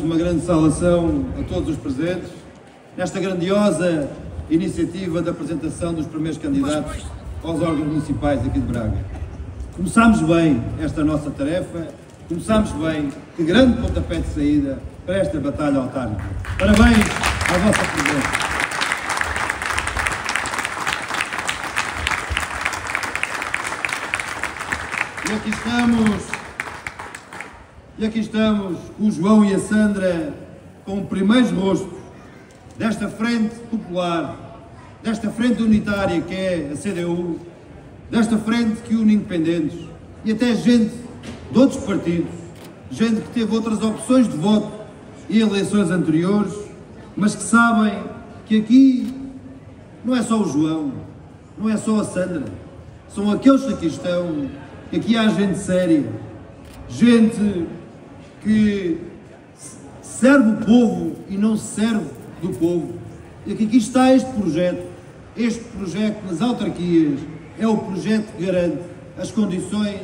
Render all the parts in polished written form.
Uma grande saudação a todos os presentes nesta grandiosa iniciativa da apresentação dos primeiros candidatos aos órgãos municipais aqui de Braga. Começámos bem esta nossa tarefa, começámos bem, que grande pontapé de saída para esta batalha autárquica. Parabéns à vossa presença. E aqui estamos o João e a Sandra como primeiros rostos desta frente popular, desta frente unitária que é a CDU, desta frente que une independentes e até gente de outros partidos, gente que teve outras opções de voto em eleições anteriores, mas que sabem que aqui não é só o João, não é só a Sandra, são aqueles que aqui estão, que aqui há gente séria, gente que serve o povo e não se serve do povo. E aqui está este projeto nas autarquias é o projeto que garante as condições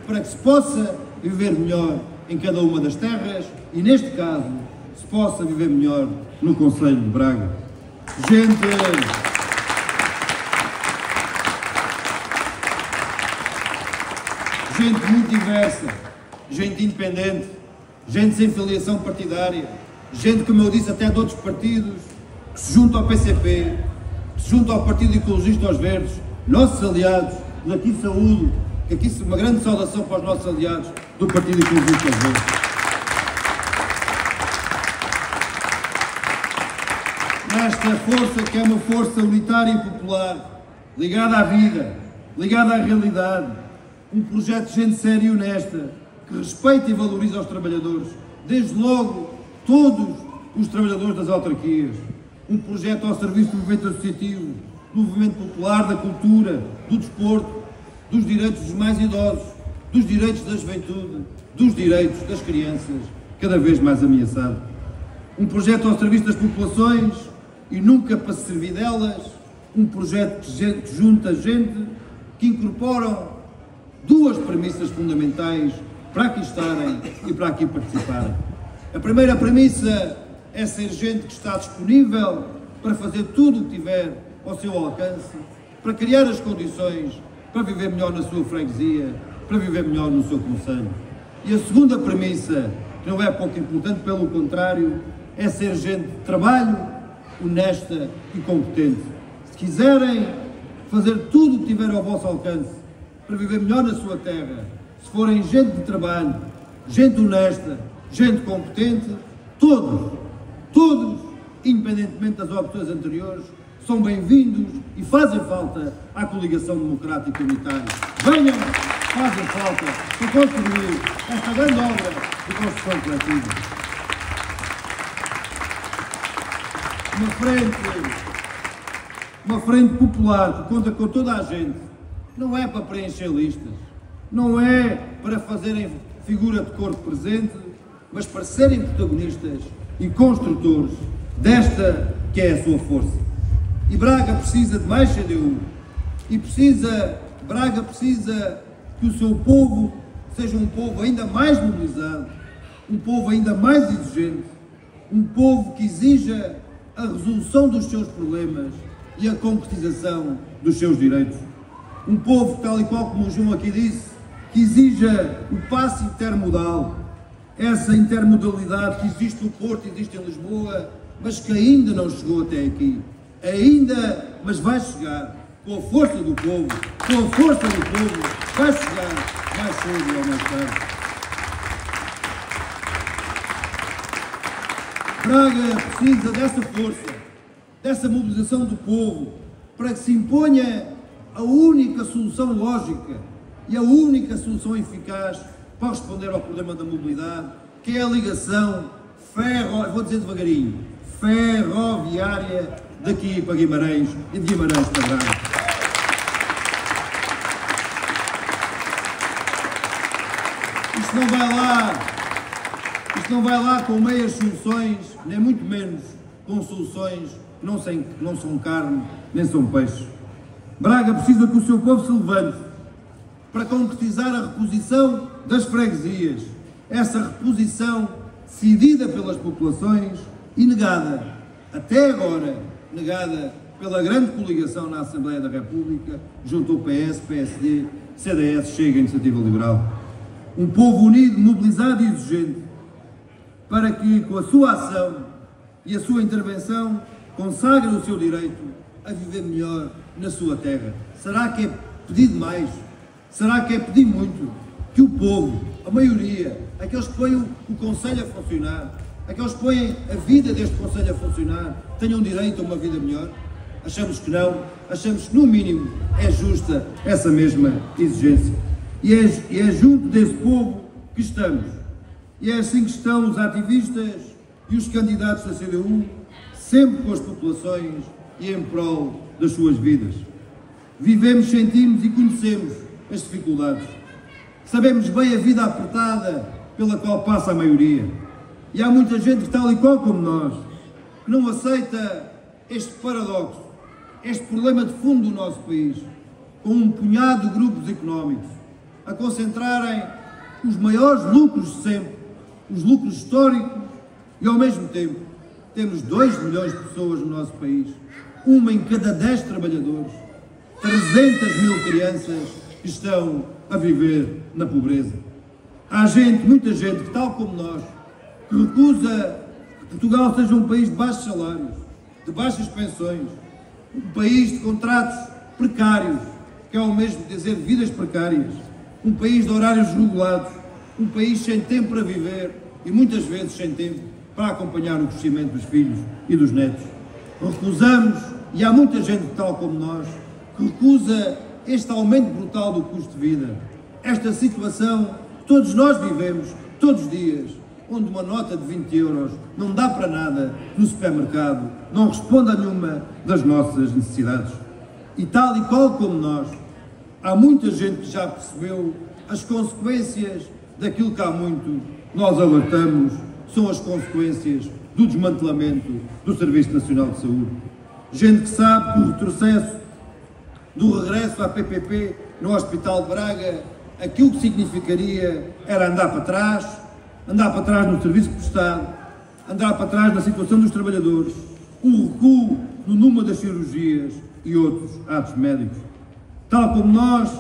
para que se possa viver melhor em cada uma das terras e, neste caso, se possa viver melhor no concelho de Braga. Gente muito diversa, gente independente, gente sem filiação partidária, gente, como eu disse, até de outros partidos, que se junta ao PCP, que se junta ao Partido Ecologista aos Verdes, nossos aliados, daqui saúdo, que aqui uma grande saudação para os nossos aliados do Partido Ecologista aos Verdes. Nesta força que é uma força unitária e popular, ligada à vida, ligada à realidade, um projeto de gente séria e honesta, que respeita e valoriza os trabalhadores, desde logo todos os trabalhadores das autarquias. Um projeto ao serviço do movimento associativo, do movimento popular, da cultura, do desporto, dos direitos dos mais idosos, dos direitos da juventude, dos direitos das crianças, cada vez mais ameaçados. Um projeto ao serviço das populações e nunca para se servir delas. Um projeto que junta gente, que incorporam duas premissas fundamentais para aqui estarem e para aqui participarem. A primeira premissa é ser gente que está disponível para fazer tudo o que tiver ao seu alcance, para criar as condições para viver melhor na sua freguesia, para viver melhor no seu concelho. E a segunda premissa, que não é pouco importante, pelo contrário, é ser gente de trabalho, honesta e competente. Se quiserem fazer tudo o que tiver ao vosso alcance para viver melhor na sua terra, se forem gente de trabalho, gente honesta, gente competente, todos, independentemente das opções anteriores, são bem-vindos e fazem falta à coligação democrática unitária. Venham, fazem falta para construir esta grande obra de construção coletiva. Uma frente popular que conta com toda a gente, não é para preencher listas, não é para fazerem figura de corpo presente, mas para serem protagonistas e construtores desta que é a sua força. E Braga precisa de mais CDU. Braga precisa que o seu povo seja um povo ainda mais mobilizado, um povo ainda mais exigente, um povo que exija a resolução dos seus problemas e a concretização dos seus direitos. Um povo, tal e qual como o João aqui disse, que exija o passe intermodal, essa intermodalidade que existe no Porto, existe em Lisboa, mas que ainda não chegou até aqui. Mas vai chegar, com a força do povo, vai chegar mais cedo ou mais tarde. Braga precisa dessa força, dessa mobilização do povo, para que se imponha a única solução lógica e a única solução eficaz para responder ao problema da mobilidade, que é a ligação vou dizer devagarinho, ferroviária daqui para Guimarães e de Guimarães para Braga. Isto não vai lá com meias soluções, nem muito menos com soluções que não são carne, nem são peixe. Braga precisa que o seu povo se levante para concretizar a reposição das freguesias. Essa reposição decidida pelas populações e negada, até agora, negada pela grande coligação na Assembleia da República, junto ao PS, PSD, CDS, Chega e Iniciativa Liberal. Um povo unido, mobilizado e exigente, para que, com a sua ação e a sua intervenção, consagre o seu direito a viver melhor na sua terra. Será que é pedir demais? Será que é pedir muito que o povo, a maioria, aqueles que põem o Conselho a funcionar, aqueles que põem a vida deste Conselho a funcionar, tenham direito a uma vida melhor? Achamos que não. Achamos que, no mínimo, é justa essa mesma exigência. E é junto desse povo que estamos. E é assim que estão os ativistas e os candidatos da CDU, sempre com as populações e em prol das suas vidas. Vivemos, sentimos e conhecemos as dificuldades. Sabemos bem a vida apertada pela qual passa a maioria. E há muita gente que, tal e qual como nós, que não aceita este paradoxo, este problema de fundo do nosso país, com um punhado de grupos económicos a concentrarem os maiores lucros de sempre, os lucros históricos, e ao mesmo tempo temos 2 milhões de pessoas no nosso país, uma em cada 10 trabalhadores, 300 mil crianças que estão a viver na pobreza. Há gente, muita gente, que, tal como nós, que recusa que Portugal seja um país de baixos salários, de baixas pensões, um país de contratos precários, que é ao mesmo dizer vidas precárias, um país de horários regulados, um país sem tempo para viver e muitas vezes sem tempo para acompanhar o crescimento dos filhos e dos netos. Recusamos, e há muita gente tal como nós, que recusa este aumento brutal do custo de vida, esta situação que todos nós vivemos, todos os dias, onde uma nota de 20 euros não dá para nada no supermercado, não responde a nenhuma das nossas necessidades. E tal e qual como nós, há muita gente que já percebeu as consequências daquilo que há muito nós alertamos, são as consequências do desmantelamento do Serviço Nacional de Saúde. Gente que sabe que o retrocesso do regresso à PPP no Hospital de Braga, aquilo que significaria era andar para trás no serviço prestado, andar para trás na situação dos trabalhadores, um recuo no número das cirurgias e outros atos médicos. Tal como nós,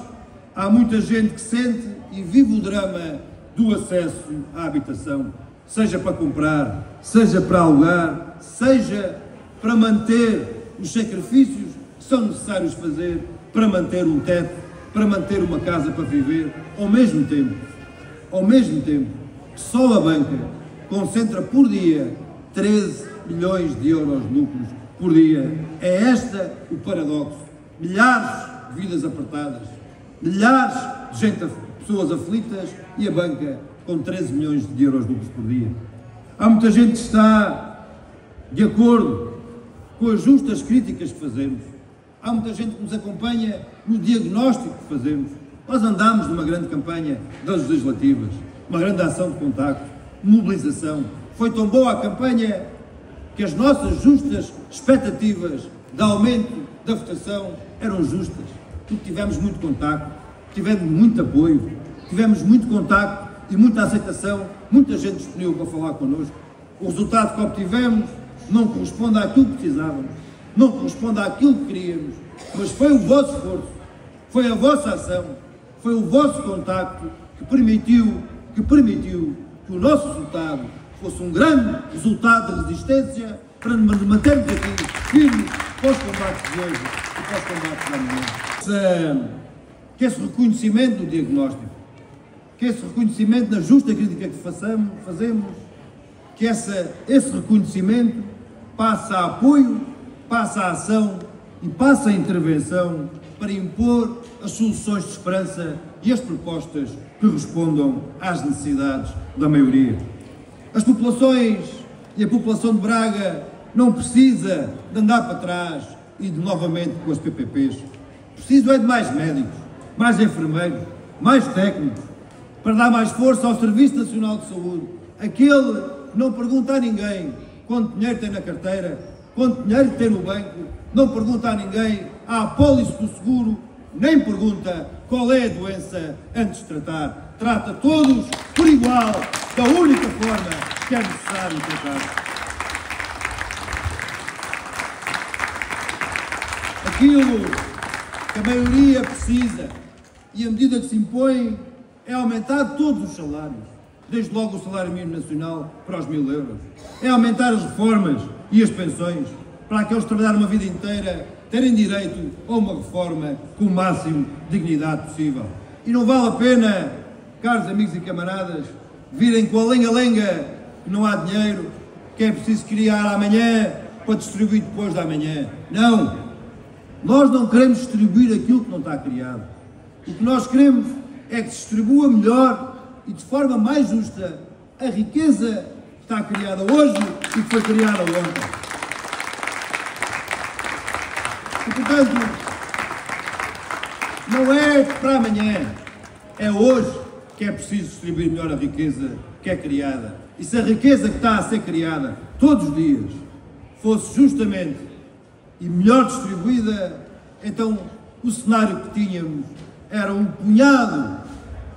há muita gente que sente e vive o drama do acesso à habitação, seja para comprar, seja para alugar, seja para manter os sacrifícios que são necessários fazer para manter um teto, para manter uma casa para viver, ao mesmo tempo que só a banca concentra por dia 13 milhões de euros de lucros por dia. É este o paradoxo. Milhares de vidas apertadas, milhares de pessoas aflitas e a banca com 13 milhões de euros de lucros por dia. Há muita gente que está de acordo com as justas críticas que fazemos. Há muita gente que nos acompanha no diagnóstico que fazemos. Nós andámos numa grande campanha das legislativas, uma grande ação de contacto, mobilização. Foi tão boa a campanha que as nossas justas expectativas de aumento da votação eram justas, porque tivemos muito contacto, tivemos muito apoio, tivemos muito contacto e muita aceitação, muita gente disponível para falar connosco. O resultado que obtivemos não corresponde àquilo que precisávamos, não corresponde àquilo que queríamos, mas foi o vosso esforço, foi a vossa ação, foi o vosso contacto que permitiu que o nosso resultado fosse um grande resultado de resistência para nos mantermos aqui firmes para os combates de hoje e para os combates da manhã. Que esse reconhecimento do diagnóstico, que esse reconhecimento da justa crítica que fazemos, que esse reconhecimento passa a apoio, passa a ação e passa a intervenção para impor as soluções de esperança e as propostas que respondam às necessidades da maioria. As populações e a população de Braga não precisa de andar para trás e de novamente com as PPPs. Preciso é de mais médicos, mais enfermeiros, mais técnicos, para dar mais força ao Serviço Nacional de Saúde, aquele que não pergunta a ninguém quanto dinheiro tem na carteira, quanto dinheiro tem no banco, não pergunta a ninguém a apólice do seguro, nem pergunta qual é a doença antes de tratar. Trata todos por igual, da única forma que é necessário tratar. Aquilo que a maioria precisa e a medida que se impõe é aumentar todos os salários, desde logo o salário mínimo nacional para os 1000 euros. É aumentar as reformas e as pensões para aqueles que trabalharam uma vida inteira terem direito a uma reforma com o máximo de dignidade possível. E não vale a pena, caros amigos e camaradas, virem com a lenga-lenga que não há dinheiro, que é preciso criar amanhã para distribuir depois da amanhã. Não! Nós não queremos distribuir aquilo que não está criado. O que nós queremos é que se distribua melhor e de forma mais justa a riqueza que está criada hoje e que foi criada ontem. E, portanto, não é para amanhã, é hoje que é preciso distribuir melhor a riqueza que é criada. E se a riqueza que está a ser criada todos os dias fosse justamente e melhor distribuída, então o cenário que tínhamos era um punhado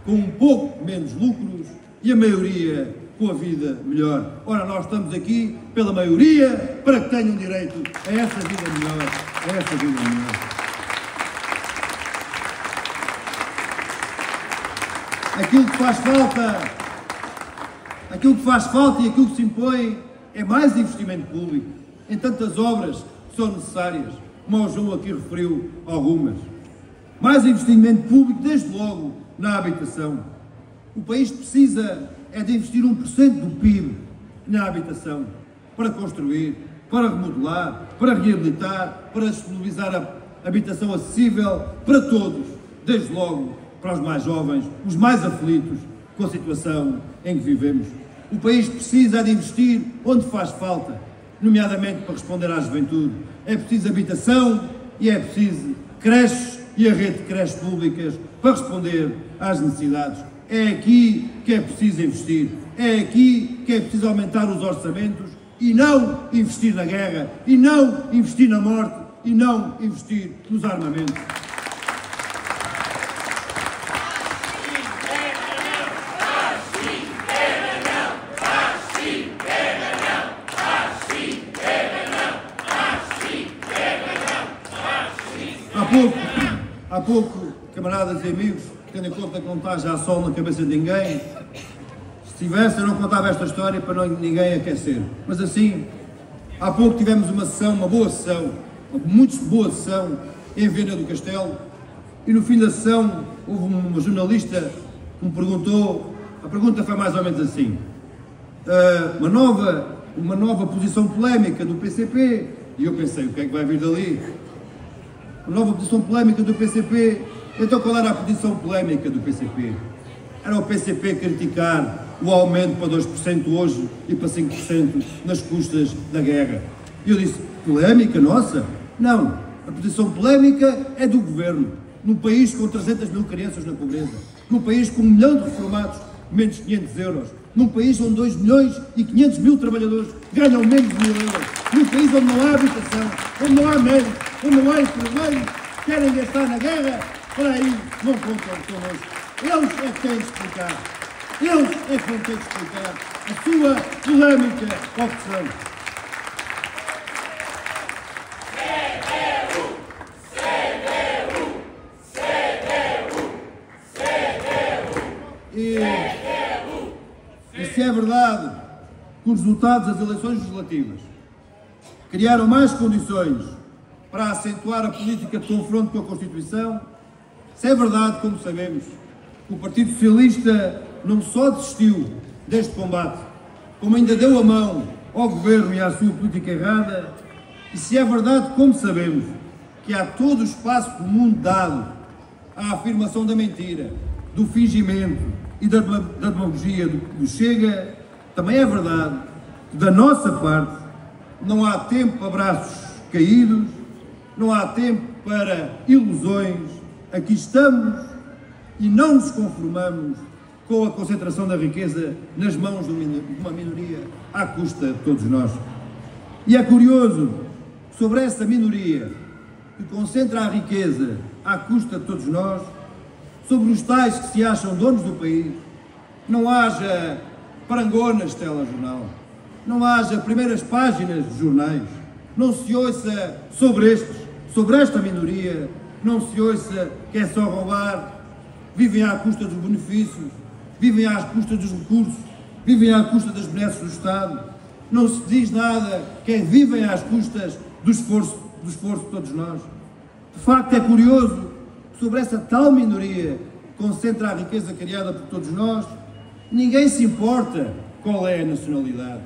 com um pouco menos lucros e a maioria com a vida melhor. Ora, nós estamos aqui pela maioria para que tenham direito a essa vida melhor, a essa vida melhor. Aquilo que faz falta e aquilo que se impõe é mais investimento público em tantas obras que são necessárias, como o João aqui referiu algumas. Mais investimento público, desde logo, na habitação. O país precisa é de investir 1% do PIB na habitação, para construir, para remodelar, para reabilitar, para disponibilizar a habitação acessível para todos, desde logo para os mais jovens, os mais aflitos com a situação em que vivemos. O país precisa de investir onde faz falta, nomeadamente para responder à juventude. É preciso habitação e é preciso creches e a rede de creches públicas para responder às necessidades. É aqui que é preciso investir, é aqui que é preciso aumentar os orçamentos e não investir na guerra, e não investir na morte, e não investir nos armamentos. Há pouco, camaradas e amigos, tendo em conta que não está já sol na cabeça de ninguém, se tivesse eu não contava esta história para ninguém aquecer. Mas assim, há pouco tivemos uma sessão, uma boa sessão, uma muito boa sessão em Viana do Castelo, e no fim da sessão houve uma jornalista que me perguntou, a pergunta foi mais ou menos assim, uma nova posição polémica do PCP, e eu pensei, o que é que vai vir dali? Uma nova posição polémica do PCP. Então qual era a posição polémica do PCP? Era o PCP criticar o aumento para 2% hoje e para 5% nas custas da guerra. E eu disse, polémica nossa? Não, a posição polémica é do governo, num país com 300 mil crianças na pobreza, num país com 1 milhão de reformados, menos de 500 euros, num país onde 2 milhões e 500 mil trabalhadores ganham menos de 1000 euros, num país onde não há habitação, onde não há médicos, onde não há enfermeiros, querem gastar na guerra, para aí não contam connosco. Eles é que têm de explicar. Eles é que vão ter de explicar a sua polémica opção. E se é verdade que os resultados das eleições legislativas criaram mais condições para acentuar a política de confronto com a Constituição, se é verdade, como sabemos, que o Partido Socialista não só desistiu deste combate, como ainda deu a mão ao Governo e à sua política errada, e se é verdade, como sabemos, que há todo o espaço do mundo dado à afirmação da mentira, do fingimento e da demagogia do Chega, também é verdade que da nossa parte não há tempo para braços caídos, não há tempo para ilusões. Aqui estamos e não nos conformamos com a concentração da riqueza nas mãos de uma minoria à custa de todos nós. E é curioso que sobre essa minoria que concentra a riqueza à custa de todos nós, sobre os tais que se acham donos do país, não haja parangonas de telejornal, não haja primeiras páginas de jornais, não se ouça sobre esta minoria, não se ouça que é só roubar, vivem à custa dos benefícios, vivem à custa dos recursos, vivem à custa das benesses do Estado, não se diz nada que vivem às custas do esforço de todos nós. De facto é curioso que sobre essa tal minoria que concentra a riqueza criada por todos nós, ninguém se importa qual é a nacionalidade.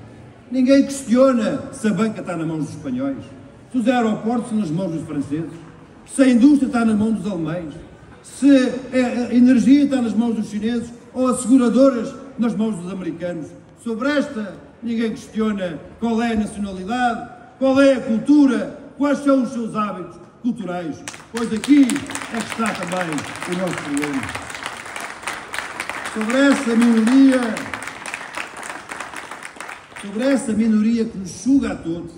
Ninguém questiona se a banca está nas mãos dos espanhóis, se os aeroportos estão nas mãos dos franceses, se a indústria está nas mãos dos alemães, se a energia está nas mãos dos chineses ou as seguradoras nas mãos dos americanos. Sobre esta, ninguém questiona qual é a nacionalidade, qual é a cultura, quais são os seus hábitos culturais, pois aqui é que está também o nosso problema. Sobre essa minoria que nos suga a todos,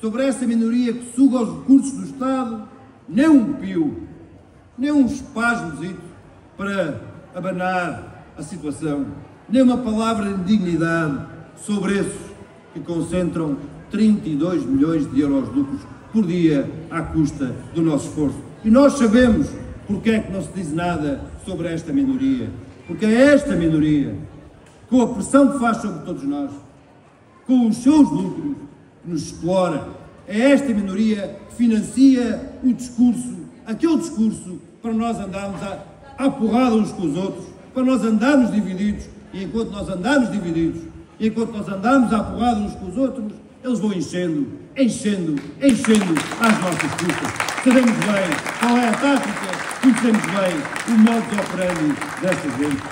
sobre essa minoria que suga os recursos do Estado, nem um pio, nem um espasmozito para abanar a situação, nem uma palavra de dignidade sobre esses que concentram 32 milhões de euros de lucros por dia à custa do nosso esforço. E nós sabemos porque é que não se diz nada sobre esta minoria. Porque é esta minoria, com a pressão que faz sobre todos nós, com os seus lucros, que nos explora. É esta minoria que financia o discurso, aquele discurso para nós andarmos à porrada uns com os outros, para nós andarmos divididos, e enquanto nós andamos divididos, e enquanto nós andamos à porrada uns com os outros, eles vão enchendo às nossas custas. Sabemos bem qual é a tática, conhecemos bem o modus operandi desta gente.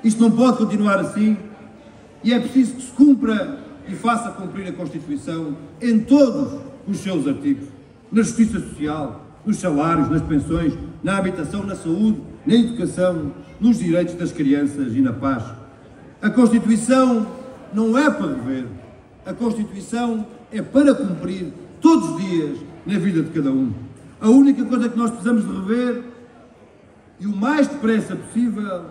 Isto não pode continuar assim e é preciso que se cumpra e faça cumprir a Constituição em todos os seus artigos. Na justiça social, nos salários, nas pensões, na habitação, na saúde, na educação, nos direitos das crianças e na paz. A Constituição não é para rever, a Constituição é para cumprir todos os dias na vida de cada um. A única coisa que nós precisamos de rever, e o mais depressa possível,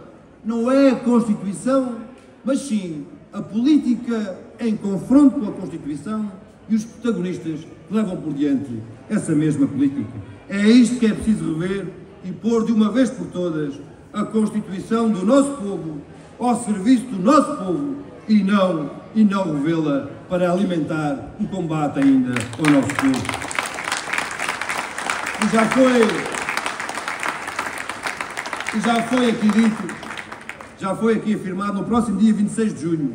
não é a Constituição, mas sim a política em confronto com a Constituição e os protagonistas que levam por diante essa mesma política. É isto que é preciso rever e pôr de uma vez por todas a Constituição do nosso povo ao serviço do nosso povo e não revê-la para alimentar o combate ainda ao nosso povo. E já foi aqui afirmado, no próximo dia 26 de junho,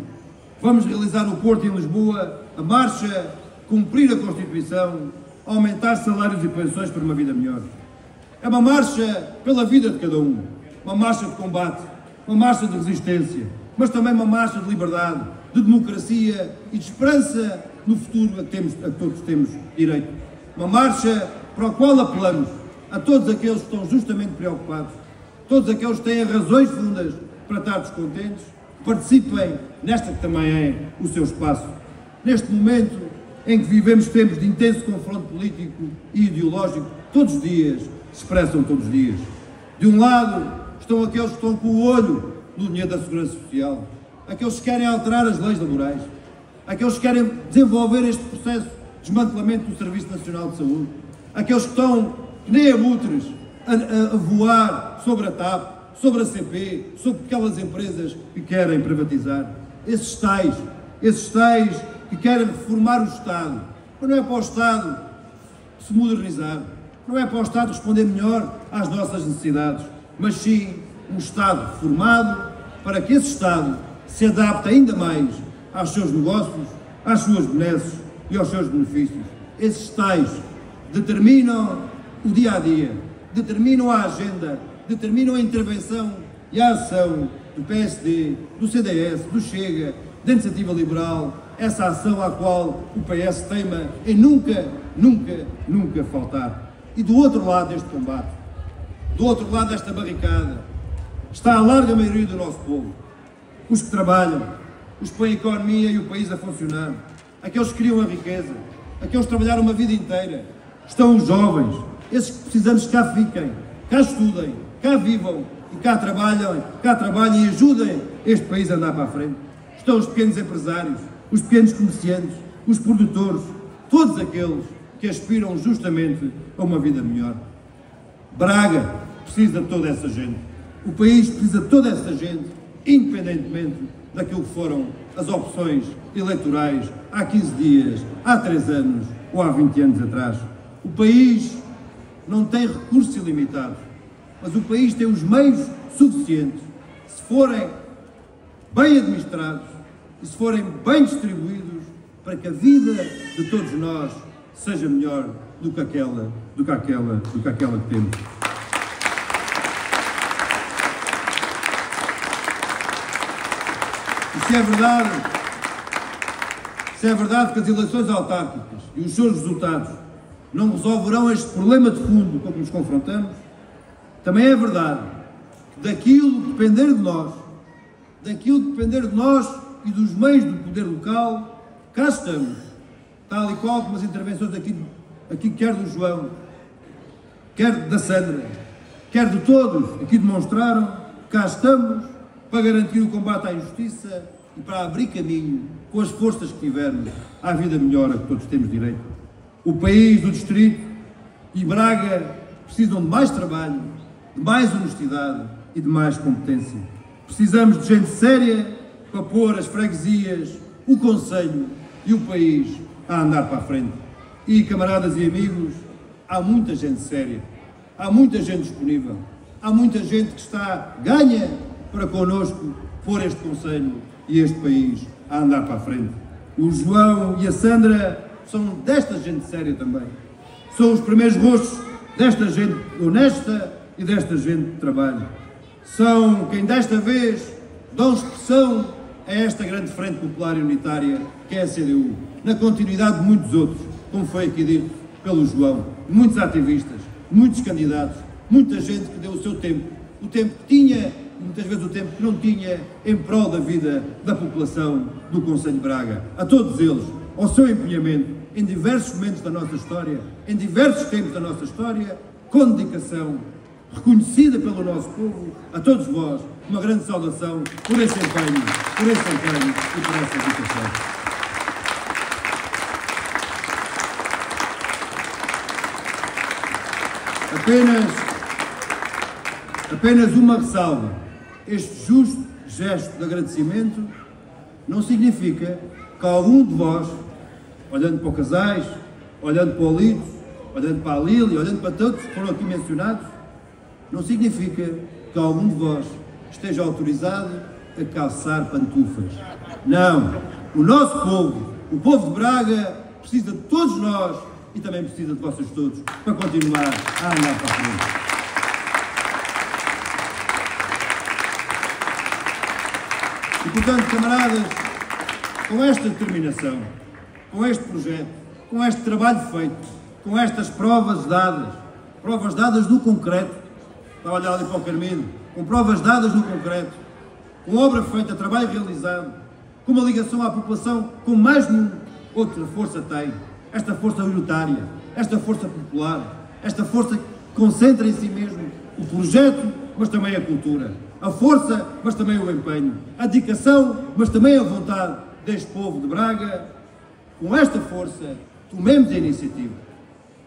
vamos realizar no Porto e em Lisboa a marcha Cumprir a Constituição, aumentar salários e pensões para uma vida melhor. É uma marcha pela vida de cada um, uma marcha de combate, uma marcha de resistência, mas também uma marcha de liberdade, de democracia e de esperança no futuro a que todos temos direito. Uma marcha para a qual apelamos a todos aqueles que estão justamente preocupados, todos aqueles que têm razões fundas para estar descontentes, participem nesta que também é o seu espaço. Neste momento em que vivemos tempos de intenso confronto político e ideológico, todos os dias se expressam todos os dias. De um lado estão aqueles que estão com o olho no dinheiro da Segurança Social, aqueles que querem alterar as leis laborais, aqueles que querem desenvolver este processo de desmantelamento do Serviço Nacional de Saúde, aqueles que estão, que nem abutres, a voar sobre a TAP, sobre a CP, sobre aquelas empresas que querem privatizar. Esses tais que querem reformar o Estado, mas não é para o Estado se modernizar, não é para o Estado responder melhor às nossas necessidades, mas sim um Estado reformado para que esse Estado se adapte ainda mais aos seus negócios, às suas benesses e aos seus benefícios. Esses tais determinam o dia-a-dia, determinam a agenda, determinam a intervenção e a ação do PSD, do CDS, do Chega, da Iniciativa Liberal, essa ação à qual o PS teima em nunca faltar. E do outro lado deste combate, do outro lado desta barricada, está a larga maioria do nosso povo. Os que trabalham, os que põem a economia e o país a funcionar, aqueles que criam a riqueza, aqueles que trabalharam uma vida inteira. Estão os jovens, esses que precisamos que cá fiquem, cá estudem, cá vivam e cá trabalhem e ajudem este país a andar para a frente. Estão os pequenos empresários, os pequenos comerciantes, os produtores, todos aqueles que aspiram justamente a uma vida melhor. Braga precisa de toda essa gente. O país precisa de toda essa gente, independentemente daquilo que foram as opções eleitorais há 15 dias, há 3 anos ou há 20 anos atrás. O país não tem recursos ilimitados, mas o país tem os meios suficientes, se forem bem administrados e se forem bem distribuídos, para que a vida de todos nós seja melhor do que aquela que temos. E se é verdade que as eleições autárquicas e os seus resultados não resolverão este problema de fundo com que nos confrontamos, também é verdade que daquilo que depender de nós e dos meios do poder local, cá estamos, tal e qual como as intervenções aqui quer do João, quer da Sandra, quer de todos aqui demonstraram, cá estamos para garantir o combate à injustiça e para abrir caminho, com as forças que tivermos, à vida melhor a que todos temos direito. O país, o distrito e Braga precisam de mais trabalho, de mais honestidade e de mais competência. Precisamos de gente séria para pôr as freguesias, o concelho e o país a andar para a frente. E, camaradas e amigos, há muita gente séria, há muita gente disponível, há muita gente que está ganha para connosco pôr este concelho e este país a andar para a frente. O João e a Sandra são desta gente séria também. São os primeiros rostos desta gente honesta e desta gente de trabalho. São quem desta vez dão expressão a esta grande frente popular e unitária que é a CDU, na continuidade de muitos outros, como foi aqui dito pelo João, muitos ativistas, muitos candidatos, muita gente que deu o seu tempo, o tempo que tinha e muitas vezes o tempo que não tinha, em prol da vida da população do Concelho de Braga. A todos eles, ao seu empenhamento em diversos momentos da nossa história, em diversos tempos da nossa história, com dedicação, reconhecida pelo nosso povo, a todos vós, uma grande saudação por esse empenho e por essa dedicação. Apenas uma ressalva. Este justo gesto de agradecimento não significa que algum de vós, olhando para o Casais, olhando para o Lito, olhando para a Lília, olhando para todos que foram aqui mencionados, não significa que algum de vós esteja autorizado a calçar pantufas. Não. O nosso povo, o povo de Braga, precisa de todos nós e também precisa de vocês todos para continuar a andar para a frente. E, portanto, camaradas, com esta determinação, com este projeto, com este trabalho feito, com estas provas dadas no concreto, estava a olhar ali para o Carmino, com provas dadas no concreto, com obra feita, trabalho realizado, com uma ligação à população como mais nenhuma outra força tem, esta força unitária, esta força popular, esta força que concentra em si mesmo o projeto, mas também a cultura, a força, mas também o empenho, a dedicação, mas também a vontade deste povo de Braga. Com esta força, tomemos a iniciativa,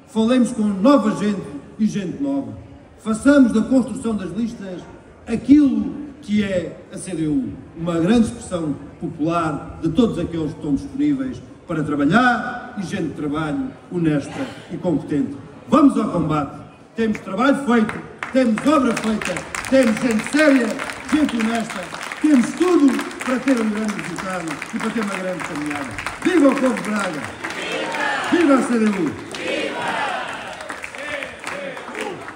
falemos com nova gente e gente nova, façamos da construção das listas aquilo que é a CDU, uma grande expressão popular de todos aqueles que estão disponíveis para trabalhar e gente de trabalho honesta e competente. Vamos ao combate, temos trabalho feito, temos obra feita, temos gente séria, gente honesta, temos tudo para ter um grande resultado e para ter uma grande caminhada. Viva o povo de Braga! Viva a CDU!